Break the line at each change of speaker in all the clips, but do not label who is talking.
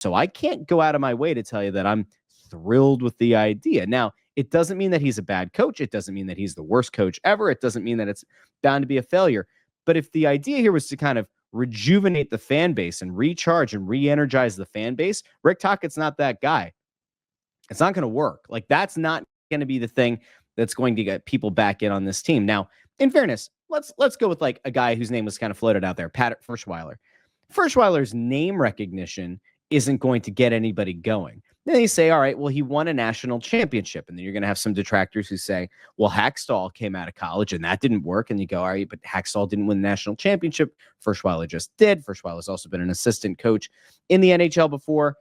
So I can't go out of my way to tell you that I'm thrilled with the idea. Now, it doesn't mean that he's a bad coach. It doesn't mean that he's the worst coach ever. It doesn't mean that it's bound to be a failure. But if the idea here was to kind of rejuvenate the fan base and recharge and re-energize the fan base, Rick Tocchet's not that guy. It's not going to work. Like, that's not going to be the thing that's going to get people back in on this team. Now, in fairness, let's go with like a guy whose name was kind of floated out there, Pat Ferschweiler. Ferschweiler's name recognition isn't going to get anybody going. Then you say, all right, well, he won a national championship. And then you're going to have some detractors who say, well, Hackstall came out of college and that didn't work. And you go, all right, but Hackstall didn't win the national championship. Ferschweiler just did. Ferschweiler's also been an assistant coach in the NHL before.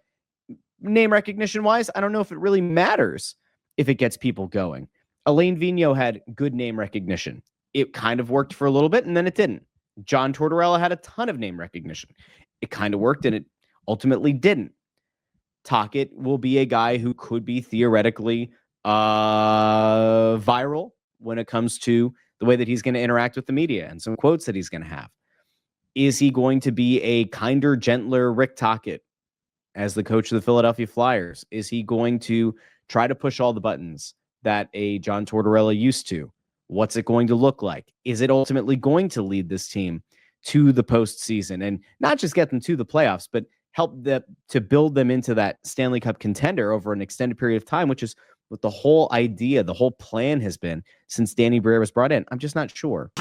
Name recognition wise, I don't know if it really matters if it gets people going. Alain Vigneault had good name recognition. It kind of worked for a little bit and then it didn't. John Tortorella had a ton of name recognition. It kind of worked and it ultimately didn't. Tocchet will be a guy who could be theoretically viral when it comes to the way that he's going to interact with the media and some quotes that he's going to have. Is he going to be a kinder, gentler Rick Tocchet as the coach of the Philadelphia Flyers? Is he going to try to push all the buttons that a John Tortorella used to? What's it going to look like? Is it ultimately going to lead this team to the postseason and not just get them to the playoffs, but help them to build them into that Stanley Cup contender over an extended period of time, which is what the whole idea, the whole plan has been since Danny Briere was brought in? I'm just not sure.